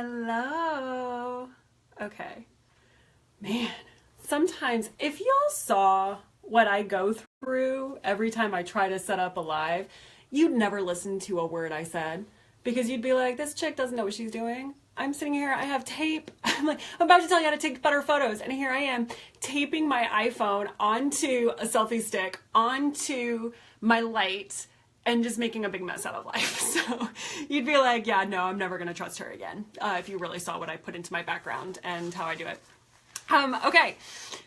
Hello. Okay. Man, sometimes if y'all saw what I go through every time I try to set up a live, you'd never listen to a word I said because you'd be like, this chick doesn't know what she's doing. I'm sitting here, I have tape. I'm about to tell you how to take better photos. And here I am taping my iPhone onto a selfie stick, onto my light, and just making a big mess out of life. So you'd be like, yeah, no, I'm never going to trust her again. If you really saw what I put into my background and how I do it. Okay,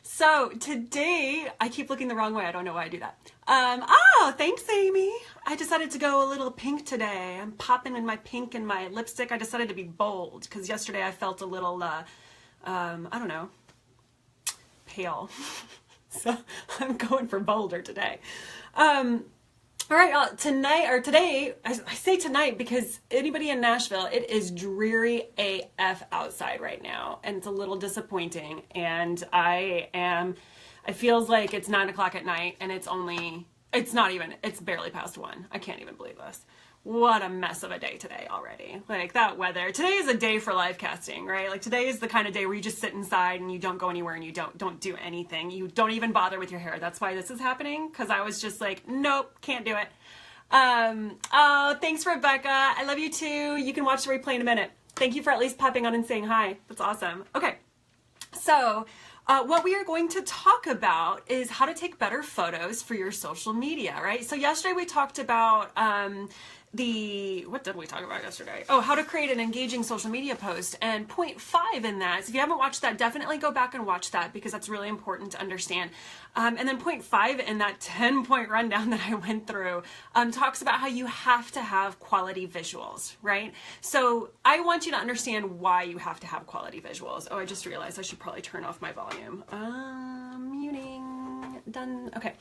so today, I keep looking the wrong way. I don't know why I do that. Oh, thanks, Amy. I decided to go a little pink today. I'm popping in my pink and my lipstick. I decided to be bold because yesterday I felt a little, I don't know, pale. So I'm going for bolder today. All right, today, I say tonight because anybody in Nashville, it is dreary AF outside right now, and it's a little disappointing, and it feels like it's 9 o'clock at night, and it's barely past 1. I can't even believe this. What a mess of a day today already. Like that weather. Today is a day for live casting, right? Like today is the kind of day where you just sit inside and you don't go anywhere and you don't do anything. You don't even bother with your hair. That's why this is happening. Cause I was just like, nope, can't do it. Oh, thanks, Rebecca. I love you too. You can watch the replay in a minute. Thank you for at least popping on and saying hi. That's awesome. Okay. So, what we are going to talk about is how to take better photos for your social media, right? So yesterday we talked about, what did we talk about yesterday? Oh, how to create an engaging social media post, and point 5 in that. So if you haven't watched that, definitely go back and watch that because that's really important to understand. And then point 5 in that 10-point rundown that I went through talks about how you have to have quality visuals, right? So I want you to understand why you have to have quality visuals. Oh, I just realized I should probably turn off my volume. Muting, done, okay.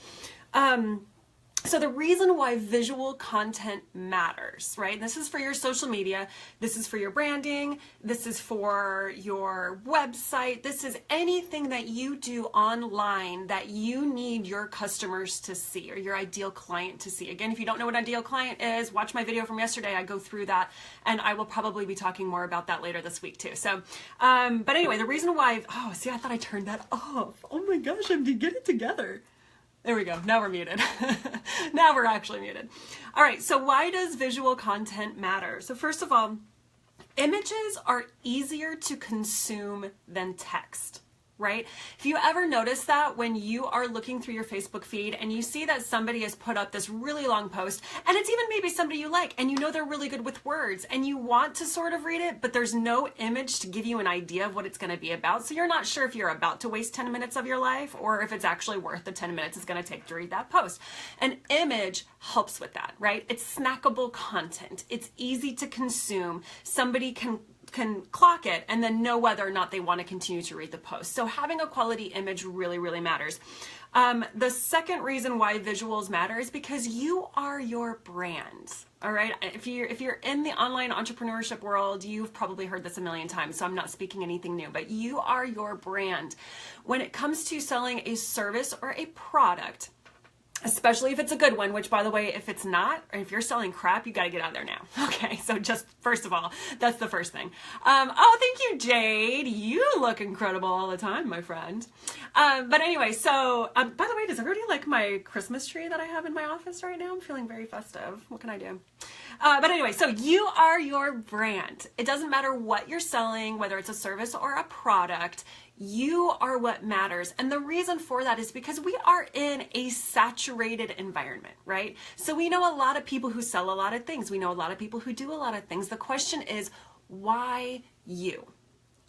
So the reason why visual content matters, right? This is for your social media. This is for your branding. This is for your website. This is anything that you do online that you need your customers to see or your ideal client to see. Again, if you don't know what ideal client is, watch my video from yesterday. I go through that, and I will probably be talking more about that later this week too. So, but anyway, the reason why, oh, see, I thought I turned that off. Oh my gosh, I'm to get it together. There we go. Now we're muted. Now we're actually muted. All right. So why does visual content matter? So first of all, images are easier to consume than text, right? If you ever notice that when you are looking through your Facebook feed and you see that somebody has put up this really long post, and it's even maybe somebody you like, and you know they're really good with words, and you want to sort of read it, but there's no image to give you an idea of what it's going to be about. So you're not sure if you're about to waste 10 minutes of your life or if it's actually worth the 10 minutes it's going to take to read that post. An image helps with that, right? It's snackable content. It's easy to consume. Somebody can clock it and then know whether or not they want to continue to read the post. So having a quality image really, really matters. The second reason why visuals matter is because you are your brand. All right. If you're in the online entrepreneurship world, you've probably heard this a million times, so I'm not speaking anything new, but you are your brand. When it comes to selling a service or a product, especially if it's a good one, which by the way, if it's not, or if you're selling crap, you got to get out of there now. Okay. So just first of all, that's the first thing. Oh, thank you, Jade. You look incredible all the time, my friend. But anyway, so, by the way, does everybody like my Christmas tree that I have in my office right now? I'm feeling very festive. What can I do? But anyway, so you are your brand. It doesn't matter what you're selling, whether it's a service or a product, you are what matters. And the reason for that is because we are in a saturated environment, right? So we know a lot of people who sell a lot of things. We know a lot of people who do a lot of things. The question is, why you?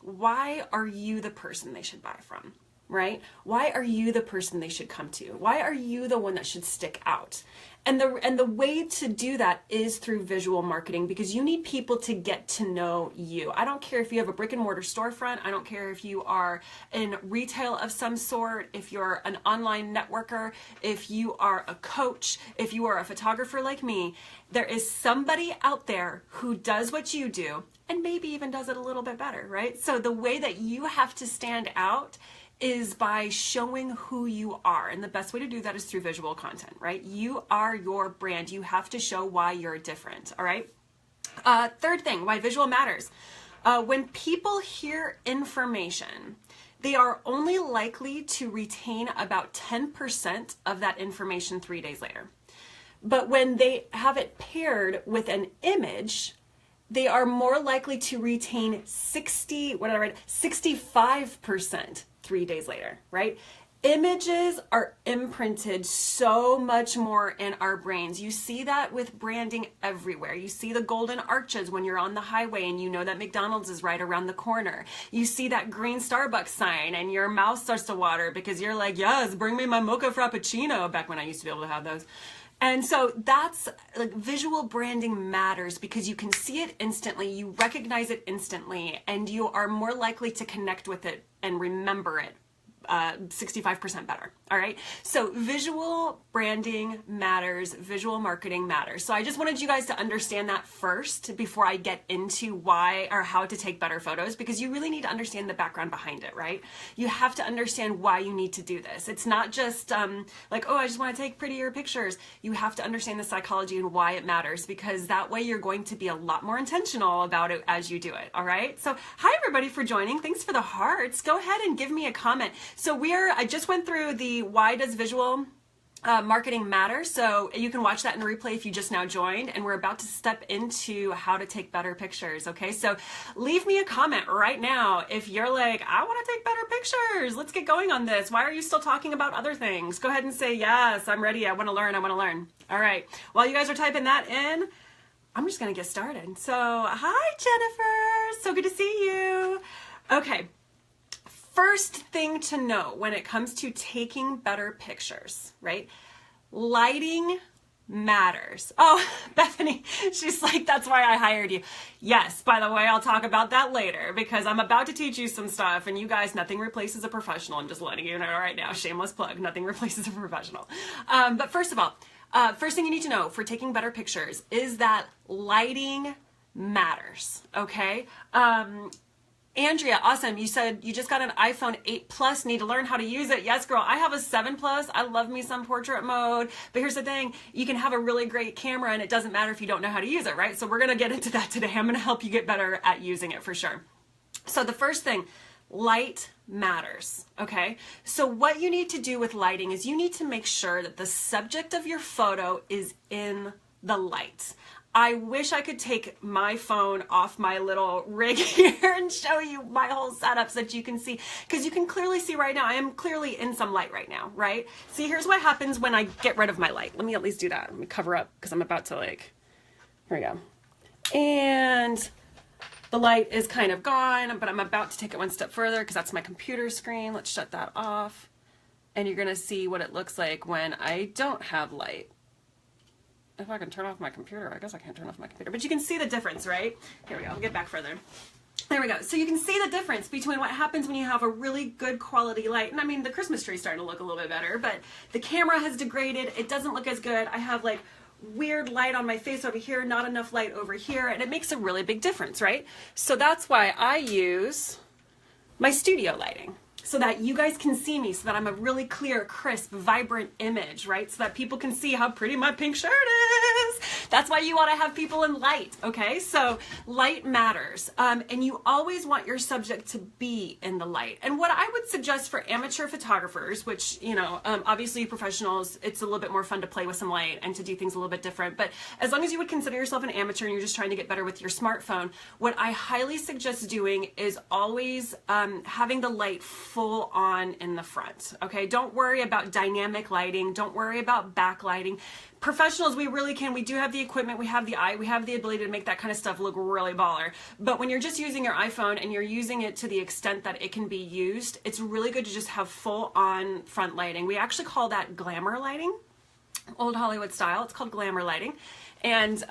Why are you the person they should buy from, right? Why are you the person they should come to? Why are you the one that should stick out? And the way to do that is through visual marketing, because you need people to get to know you. I don't care if you have a brick and mortar storefront. I don't care if you are in retail of some sort, if you're an online networker, if you are a coach, if you are a photographer like me. There is somebody out there who does what you do and maybe even does it a little bit better, right? So the way that you have to stand out is by showing who you are. And the best way to do that is through visual content, right? You are your brand. You have to show why you're different, all right? Third thing, why visual matters. When people hear information, they are only likely to retain about 10% of that information 3 days later. But when they have it paired with an image, they are more likely to retain 65% 3 days later, right? Images are imprinted so much more in our brains. You see that with branding everywhere. You see the golden arches when you're on the highway and you know that McDonald's is right around the corner. You see that green Starbucks sign and your mouth starts to water because you're like, yes, bring me my mocha frappuccino, back when I used to be able to have those. And so that's like, visual branding matters because you can see it instantly, you recognize it instantly, and you are more likely to connect with it and remember it 65% better. All right. So visual branding matters, visual marketing matters. So I just wanted you guys to understand that first before I get into why or how to take better photos, because you really need to understand the background behind it, right? You have to understand why you need to do this. It's not just like, oh, I just want to take prettier pictures. You have to understand the psychology and why it matters, because that way you're going to be a lot more intentional about it as you do it. All right. So hi, everybody, for joining. Thanks for the hearts. Go ahead and give me a comment. So I just went through the why does visual marketing matter. So you can watch that in replay if you just now joined, and we're about to step into how to take better pictures. Okay. So leave me a comment right now. If you're like, I want to take better pictures, let's get going on this. Why are you still talking about other things? Go ahead and say, yes, I'm ready. I want to learn. I want to learn. All right. While you guys are typing that in, I'm just going to get started. So hi, Jennifer. So good to see you. Okay. First thing to know when it comes to taking better pictures, right? Lighting matters. Oh, Bethany, she's like, that's why I hired you. Yes, by the way, I'll talk about that later because I'm about to teach you some stuff, and you guys, nothing replaces a professional. I'm just letting you know right now, shameless plug, nothing replaces a professional. But first of all, first thing you need to know for taking better pictures is that lighting matters, okay? Andrea, awesome. You said you just got an iPhone 8 Plus, need to learn how to use it. Yes, girl, I have a 7 Plus. I love me some portrait mode. But here's the thing, you can have a really great camera and it doesn't matter if you don't know how to use it, right? So we're going to get into that today. I'm going to help you get better at using it for sure. So the first thing, light matters, okay? So what you need to do with lighting is you need to make sure that the subject of your photo is in the light. I wish I could take my phone off my little rig here and show you my whole setup so that you can see, because you can clearly see right now, I am clearly in some light right now, right? See, here's what happens when I get rid of my light. Let me at least do that. Let me cover up because I'm about to here we go. And the light is kind of gone, but I'm about to take it one step further because that's my computer screen. Let's shut that off. And you're going to see what it looks like when I don't have light. If I can turn off my computer, I guess I can't turn off my computer, but you can see the difference, right? Here we go. I'll get back further. There we go. So you can see the difference between what happens when you have a really good quality light. And I mean, the Christmas tree is starting to look a little bit better, but the camera has degraded. It doesn't look as good. I have like weird light on my face over here, not enough light over here, and it makes a really big difference, right? So that's why I use my studio lighting, so that you guys can see me, so that I'm a really clear, crisp, vibrant image, right? So that people can see how pretty my pink shirt is. That's why you want to have people in light, okay? So light matters. And you always want your subject to be in the light. And what I would suggest for amateur photographers, which, you know, obviously professionals, it's a little bit more fun to play with some light and to do things a little bit different. But as long as you would consider yourself an amateur and you're just trying to get better with your smartphone, what I highly suggest doing is always having the light full on in the front, okay? Don't worry about dynamic lighting. Don't worry about backlighting. Professionals, we really can. We do have the equipment. We have the eye. We have the ability to make that kind of stuff look really baller. But when you're just using your iPhone and you're using it to the extent that it can be used, it's really good to just have full on front lighting. We actually call that glamour lighting, old Hollywood style. It's called glamour lighting. And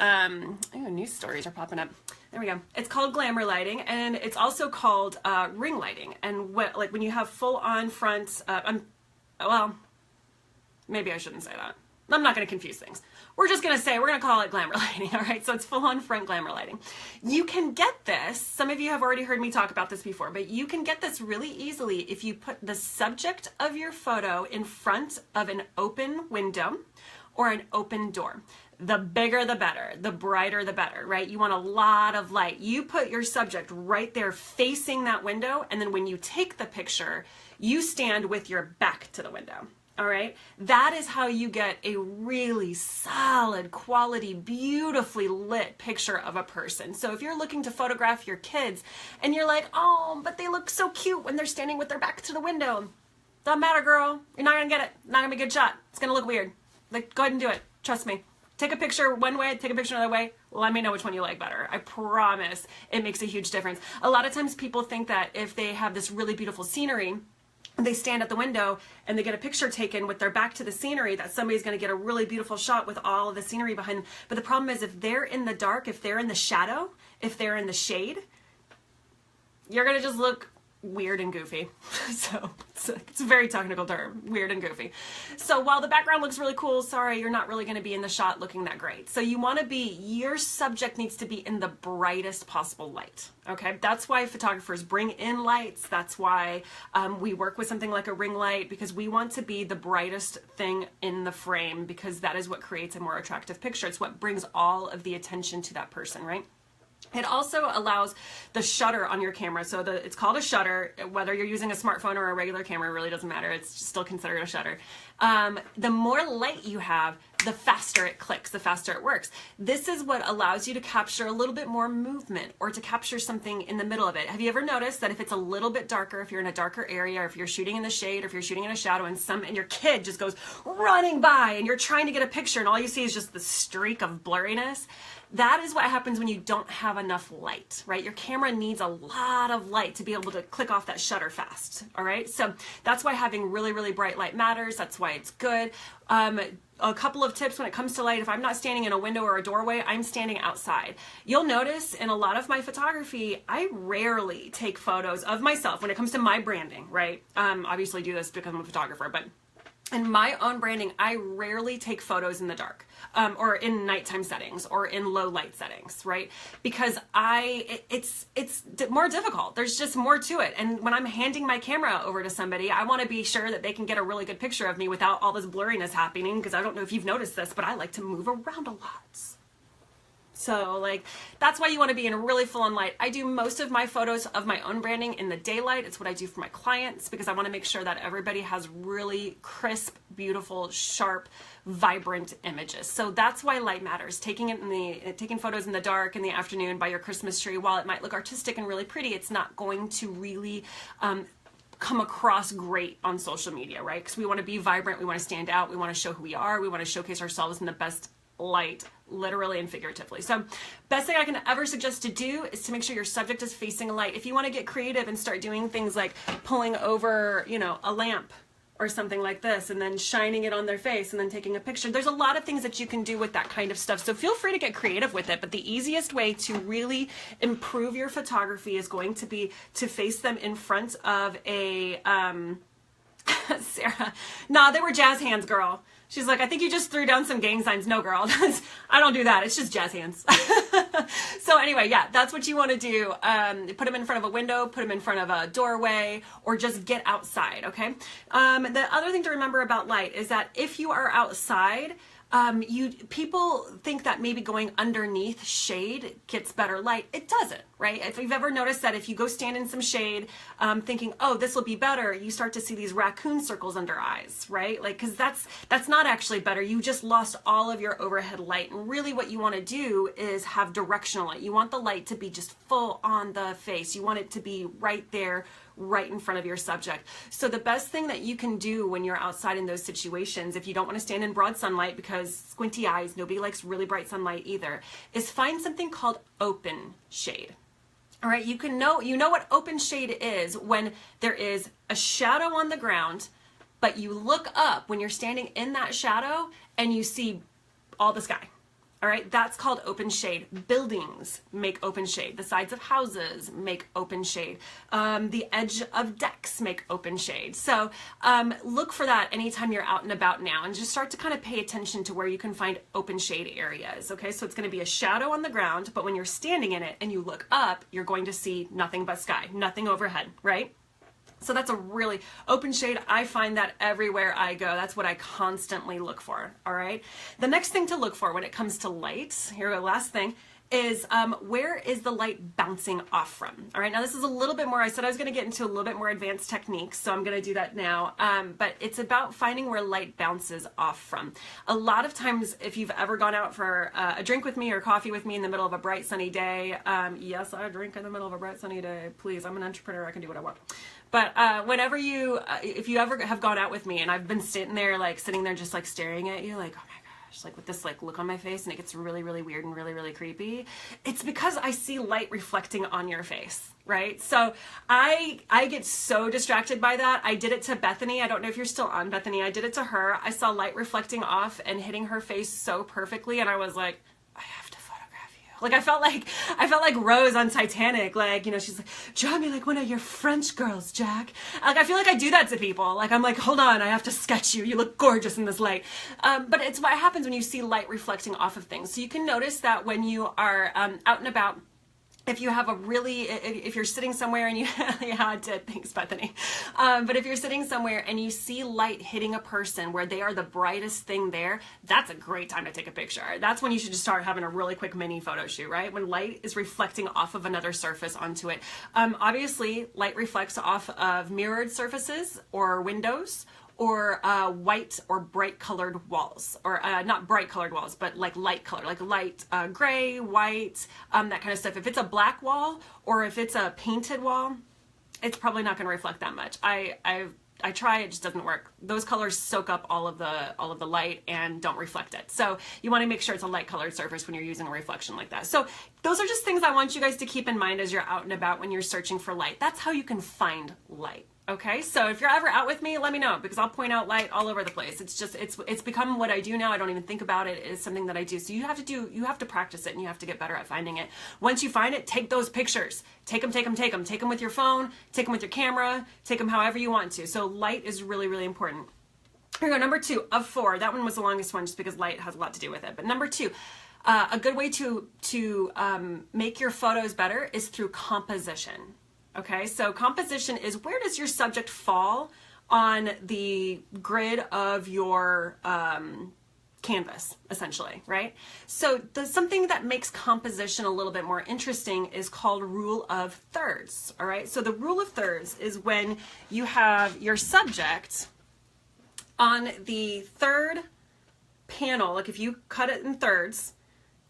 news stories are popping up. There we go. It's called glamour lighting, and it's also called ring lighting. And like when you have full on front, well, maybe I shouldn't say that. I'm not going to confuse things. We're just going to say, we're going to call it glamour lighting, all right? So it's full on front glamour lighting. You can get this, some of you have already heard me talk about this before, but you can get this really easily if you put the subject of your photo in front of an open window or an open door. the bigger the better, the brighter the better, right? You want a lot of light. You put your subject right there facing that window, and then when you take the picture, you stand with your back to the window. All right, that is how you get a really solid, quality, beautifully lit picture of a person. So if you're looking to photograph your kids and you're like, oh, but they look so cute when they're standing with their back to the window. Doesn't matter, girl. You're not gonna get it. Not gonna be a good shot. It's gonna look weird. Like, go ahead and do it. Trust me. Take a picture one way, take a picture another way. Let me know which one you like better. I promise it makes a huge difference. A lot of times people think that if they have this really beautiful scenery, they stand at the window and they get a picture taken with their back to the scenery, that somebody's going to get a really beautiful shot with all of the scenery behind them. But the problem is, if they're in the dark, if they're in the shadow, if they're in the shade, you're going to just look weird and goofy. So it's a very technical term, weird and goofy. So while the background looks really cool, sorry, you're not really going to be in the shot looking that great. So you want to be, your subject needs to be in the brightest possible light. Okay, that's why photographers bring in lights. That's why we work with something like a ring light, because we want to be the brightest thing in the frame, because that is what creates a more attractive picture. It's what brings all of the attention to that person, right? It also allows the shutter on your camera. So it's called a shutter. Whether you're using a smartphone or a regular camera, it really doesn't matter. It's still considered a shutter. The more light you have, the faster it clicks, the faster it works. This is what allows you to capture a little bit more movement, or to capture something in the middle of it. Have you ever noticed that if it's a little bit darker, if you're in a darker area, or if you're shooting in the shade, or if you're shooting in a shadow, and your kid just goes running by and you're trying to get a picture and all you see is just the streak of blurriness? That is what happens when you don't have enough light, right? Your camera needs a lot of light to be able to click off that shutter fast, all right? So that's why having really, really bright light matters. That's why it's good. A couple of tips when it comes to light: if I'm not standing in a window or a doorway, I'm standing outside. You'll notice in a lot of my photography, I rarely take photos of myself when it comes to my branding, right? Obviously do this because I'm a photographer, but in my own branding, I rarely take photos in the dark, or in nighttime settings, or in low light settings, right? Because it's more difficult. There's just more to it. And when I'm handing my camera over to somebody, I want to be sure that they can get a really good picture of me without all this blurriness happening, because I don't know if you've noticed this, but I like to move around a lot. So like, that's why you want to be in a really full on light. I do most of my photos of my own branding in the daylight. It's what I do for my clients, because I want to make sure that everybody has really crisp, beautiful, sharp, vibrant images. So that's why light matters. Taking photos in the dark in the afternoon by your Christmas tree, while it might look artistic and really pretty, it's not going to really come across great on social media, right? Because we want to be vibrant, we want to stand out, we want to show who we are, we want to showcase ourselves in the best light, literally and figuratively. So best thing I can ever suggest to do is to make sure your subject is facing a light. If you want to get creative and start doing things like pulling over, you know, a lamp or something like this, and then shining it on their face and then taking a picture, there's a lot of things that you can do with that kind of stuff. So feel free to get creative with it. But the easiest way to really improve your photography is going to be to face them in front of a, Sarah, nah, they were jazz hands, girl. She's like, I think you just threw down some gang signs. No, girl, I don't do that. It's just jazz hands. So anyway, yeah, that's what you want to do. Put them in front of a window, put them in front of a doorway, or just get outside, okay? The other thing to remember about light is that if you are outside, people think that maybe going underneath shade gets better light. It doesn't, right? If you've ever noticed that if you go stand in some shade, thinking, oh, this will be better, you start to see these raccoon circles under eyes, right? Like, because that's not actually better. You just lost all of your overhead light. And really what you want to do is have directional light. You want the light to be just full on the face. You want it to be right there, right in front of your subject. So the best thing that you can do when you're outside in those situations, if you don't want to stand in broad sunlight because squinty eyes, nobody likes really bright sunlight either, is find something called open shade. All right, you know what open shade is when there is a shadow on the ground, but you look up when you're standing in that shadow and you see all the sky. All right, that's called open shade. Buildings make open shade. The sides of houses make open shade. The edge of decks make open shade. So look for that anytime you're out and about now, and just start to kind of pay attention to where you can find open shade areas. Okay, so it's going to be a shadow on the ground, but when you're standing in it and you look up, you're going to see nothing but sky, nothing overhead, right? So that's a really open shade. I find that everywhere I go. That's what I constantly look for, all right? The next thing to look for when it comes to light, here we go, last thing, is where is the light bouncing off from? All right, now this is a little bit more, I said I was gonna get into a little bit more advanced techniques, so I'm gonna do that now, but it's about finding where light bounces off from. A lot of times, if you've ever gone out for a drink with me or coffee with me in the middle of a bright sunny day, yes, I drink in the middle of a bright sunny day, please, I'm an entrepreneur, I can do what I want. But whenever you, if you ever have gone out with me and I've been sitting there just like staring at you like, oh my gosh, like with this like look on my face and it gets really, really weird and really, really creepy, it's because I see light reflecting on your face, right? So I get so distracted by that. I did it to Bethany. I don't know if you're still on, Bethany. I did it to her. I saw light reflecting off and hitting her face so perfectly and I was like, I have to photograph you. Like I felt like Rose on Titanic, like, you know, she's like, draw me like one of your French girls, Jack. Like I feel like I do that to people. Like I'm like, hold on, I have to sketch you. You look gorgeous in this light. But it's what happens when you see light reflecting off of things. So you can notice that when you are out and about, if you have if you're sitting somewhere and you, yeah, I did, thanks Bethany. But if you're sitting somewhere and you see light hitting a person where they are the brightest thing there, that's a great time to take a picture. That's when you should just start having a really quick mini photo shoot, right? When light is reflecting off of another surface onto it. Obviously, light reflects off of mirrored surfaces or windows, or white or bright colored walls, or not bright colored walls, but like light color, like light gray, white, that kind of stuff. If it's a black wall or if it's a painted wall, it's probably not going to reflect that much. I try, it just doesn't work. Those colors soak up all of the light and don't reflect it. So you want to make sure it's a light colored surface when you're using a reflection like that. So those are just things I want you guys to keep in mind as you're out and about when you're searching for light. That's how you can find light. Okay, so if you're ever out with me, let me know because I'll point out light all over the place. It's just, it's become what I do now. I don't even think about it. It's something that I do. So you have to practice it and you have to get better at finding it. Once you find it, take those pictures. Take them with your phone, take them with your camera, take them however you want to. So light is really, really important. Here we go, number 2 of 4. That one was the longest one just because light has a lot to do with it. But number 2, a good way to make your photos better is through composition. Okay, so composition is where does your subject fall on the grid of your canvas, essentially, right? So something that makes composition a little bit more interesting is called rule of thirds, all right? So the rule of thirds is when you have your subject on the third panel, like if you cut it in thirds,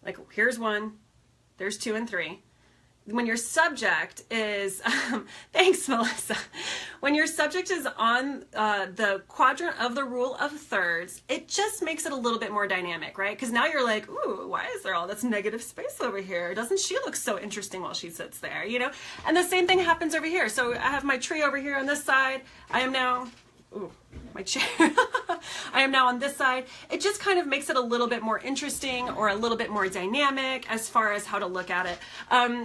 like here's 1, there's 2 and 3. When your subject is, thanks Melissa, when your subject is on the quadrant of the rule of thirds, it just makes it a little bit more dynamic, right? Because now you're like, ooh, why is there all this negative space over here? Doesn't she look so interesting while she sits there, you know? And the same thing happens over here. So I have my tree over here on this side. I am now, ooh, my chair. I am now on this side. It just kind of makes it a little bit more interesting or a little bit more dynamic as far as how to look at it.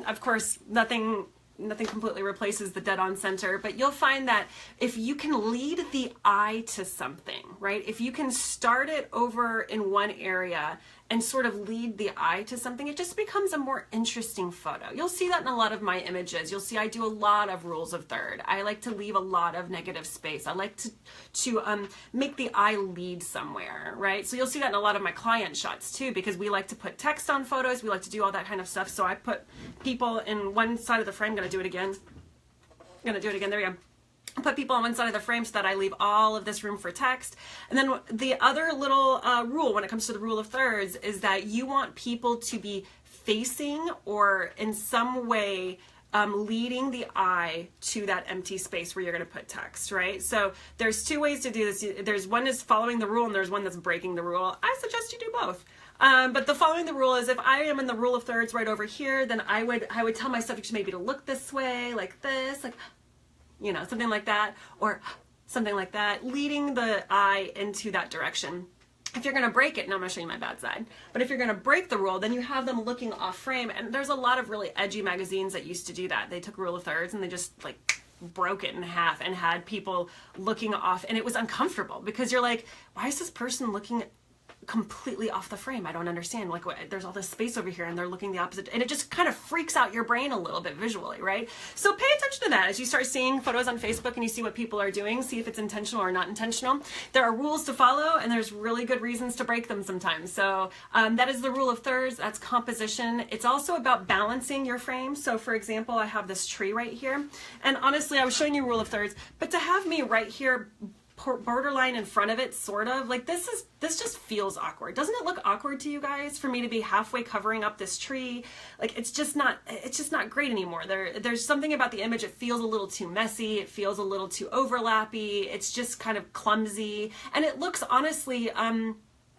Of course, nothing completely replaces the dead-on center, but you'll find that if you can lead the eye to something, right? If you can start it over in one area and sort of lead the eye to something, it just becomes a more interesting photo. You'll see that in a lot of my images. You'll see I do a lot of rules of third. I like to leave a lot of negative space. I like to make the eye lead somewhere, right? So you'll see that in a lot of my client shots too, because we like to put text on photos. We like to do all that kind of stuff. So I put people in one side of the frame. I'm gonna do it again. There we go. Put people on one side of the frame so that I leave all of this room for text. And then the other little rule when it comes to the rule of thirds is that you want people to be facing or in some way leading the eye to that empty space where you're going to put text, right? So there's 2 ways to do this. There's one is following the rule and there's one that's breaking the rule. I suggest you do both. But the following the rule is if I am in the rule of thirds right over here, then I would tell my subject maybe to look this way, like this, like, you know, something like that, or something like that, leading the eye into that direction. If you're going to break it, now I'm going to show you my bad side, but if you're going to break the rule, then you have them looking off frame, and there's a lot of really edgy magazines that used to do that. They took rule of thirds and they just like broke it in half and had people looking off, and it was uncomfortable because you're like, why is this person looking completely off the frame. I don't understand. Like, there's all this space over here and they're looking the opposite. And it just kind of freaks out your brain a little bit visually, right? So pay attention to that as you start seeing photos on Facebook and you see what people are doing, see if it's intentional or not intentional. There are rules to follow and there's really good reasons to break them sometimes. So that is the rule of thirds. That's composition. It's also about balancing your frame. So for example, I have this tree right here. And honestly, I was showing you rule of thirds, but to have me right here borderline in front of it, sort of like this just feels awkward. Doesn't it look awkward to you guys for me to be halfway covering up this tree? Like it's just not great anymore. There's something about the image. It feels a little too messy. It feels a little too overlappy. It's just kind of clumsy, and it looks honestly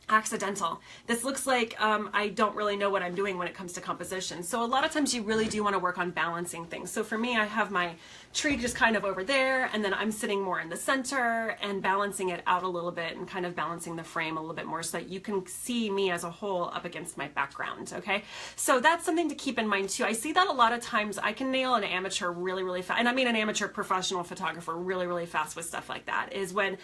accidental. This looks like I don't really know what I'm doing when it comes to composition. So a lot of times you really do want to work on balancing things. So for me, I have my tree just kind of over there, and then I'm sitting more in the center and balancing it out a little bit and kind of balancing the frame a little bit more so that you can see me as a whole up against my background, okay? So that's something to keep in mind too. I see that a lot of times. I can nail an amateur really, really fast, and I mean an amateur professional photographer really, really fast with stuff like that, is when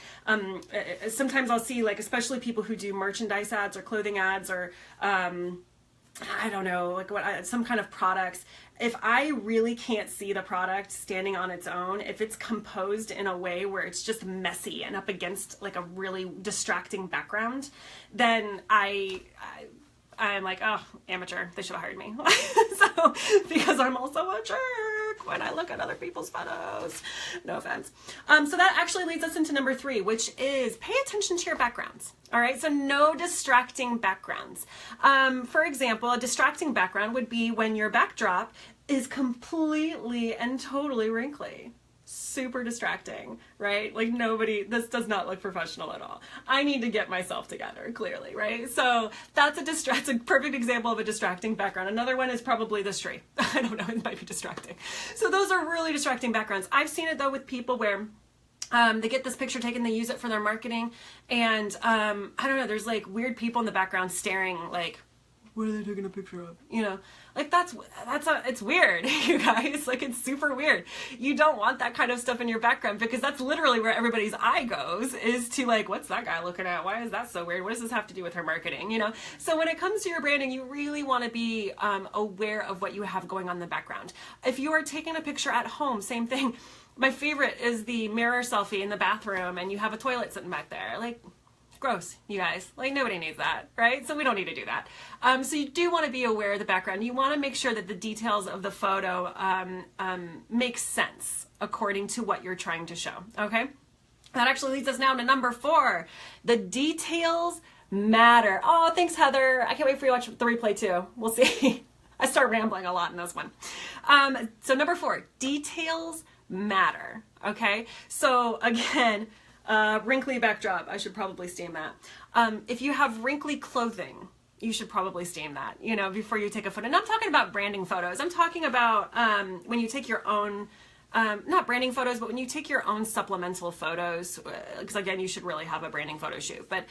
sometimes I'll see, like, especially people who do merchandise ads or clothing ads or I don't know, like some kind of products. If I really can't see the product standing on its own, if it's composed in a way where it's just messy and up against like a really distracting background, then I'm like, oh, amateur, they should have hired me. So, because I'm also a jerk when I look at other people's photos. No offense. So that actually leads us into number 3, which is pay attention to your backgrounds. All right, so no distracting backgrounds. For example, a distracting background would be when your backdrop is completely and totally wrinkly. Super distracting, right? Like this does not look professional at all. I need to get myself together, clearly, right? So that's a perfect example of a distracting background. Another one is probably this tree. I don't know, it might be distracting. So those are really distracting backgrounds. I've seen it though with people where they get this picture taken, they use it for their marketing, and I don't know, there's like weird people in the background staring like, what are they taking a picture of? You know, like it's weird, you guys. Like, it's super weird. You don't want that kind of stuff in your background because that's literally where everybody's eye goes, is to like, what's that guy looking at? Why is that so weird? What does this have to do with her marketing? You know? So when it comes to your branding, you really want to be aware of what you have going on in the background. If you are taking a picture at home, same thing. My favorite is the mirror selfie in the bathroom and you have a toilet sitting back there. Like, gross, you guys. Like, nobody needs that, right? So we don't need to do that. So you do want to be aware of the background. You want to make sure that the details of the photo make sense according to what you're trying to show, okay? That actually leads us now to number 4. The details matter. Oh, thanks, Heather. I can't wait for you to watch the replay too. We'll see. I start rambling a lot in this one. So number 4, details matter, okay? So again, wrinkly backdrop, I should probably stain that. If you have wrinkly clothing, you should probably stain that, you know, before you take a photo. And I'm talking about branding photos. I'm talking about when you take your own, not branding photos, but when you take your own supplemental photos, because again, you should really have a branding photo shoot. But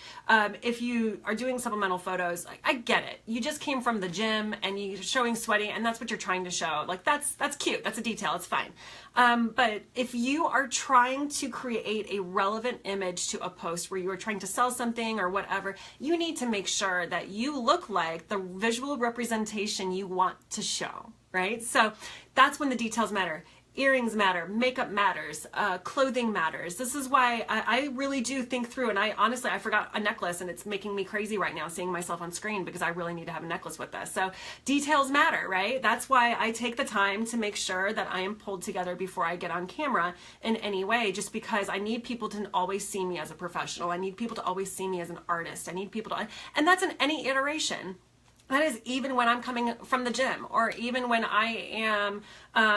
if you are doing supplemental photos, I get it. You just came from the gym and you're showing sweaty and that's what you're trying to show. Like, that's cute. That's a detail. It's fine. But if you are trying to create a relevant image to a post where you are trying to sell something or whatever, you need to make sure that you look like the visual representation you want to show, right? So that's when the details matter. Earrings matter, makeup matters, clothing matters. This is why I really do think through, and I forgot a necklace and it's making me crazy right now seeing myself on screen because I really need to have a necklace with this. So details matter, right? That's why I take the time to make sure that I am pulled together before I get on camera in any way, just because I need people to always see me as a professional. I need people to always see me as an artist. I need people to, and that's in any iteration. That is even when I'm coming from the gym, or even when I am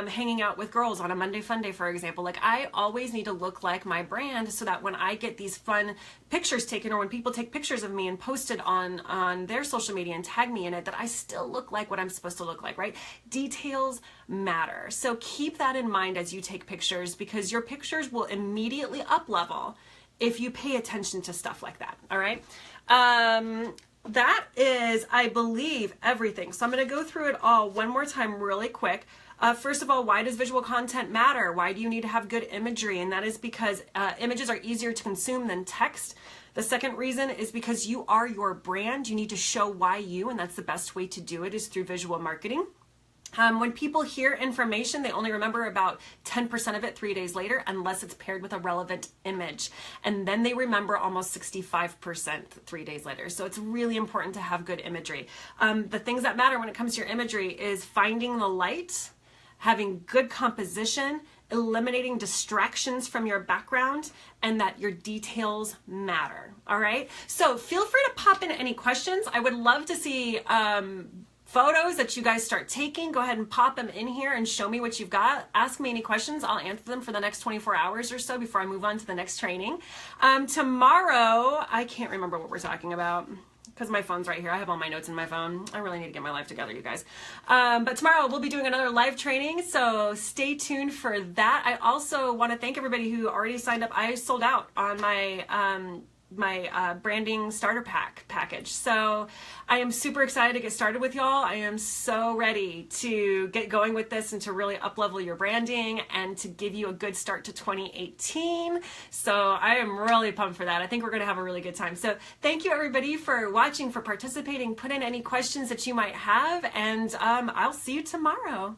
hanging out with girls on a Monday Fun Day, for example. Like, I always need to look like my brand so that when I get these fun pictures taken, or when people take pictures of me and post it on their social media and tag me in it, that I still look like what I'm supposed to look like, right? Details matter. So keep that in mind as you take pictures, because your pictures will immediately up level if you pay attention to stuff like that, all right? that is, I believe, everything. So I'm going to go through it all one more time really quick. First of all, why does visual content matter? Why do you need to have good imagery? And that is because images are easier to consume than text. The second reason is because you are your brand. You need to show why you, and that's the best way to do it is through visual marketing. When people hear information, they only remember about 10% of it 3 days later, unless it's paired with a relevant image. And then they remember almost 65% 3 days later. So it's really important to have good imagery. The things that matter when it comes to your imagery is finding the light, having good composition, eliminating distractions from your background, and that your details matter. All right. So feel free to pop in any questions. I would love to see photos that you guys start taking. Go ahead and pop them in here and show me what you've got. Ask me any questions. I'll answer them for the next 24 hours or so before I move on to the next training. Tomorrow, I can't remember what we're talking about because my phone's right here. I have all my notes in my phone. I really need to get my life together, you guys. But tomorrow we'll be doing another live training, so stay tuned for that. I also want to thank everybody who already signed up. I sold out on my branding starter package. So I am super excited to get started with y'all. I am so ready to get going with this and to really up-level your branding and to give you a good start to 2018. So I am really pumped for that. I think we're going to have a really good time. So thank you everybody for watching, for participating. Put in any questions that you might have, and I'll see you tomorrow.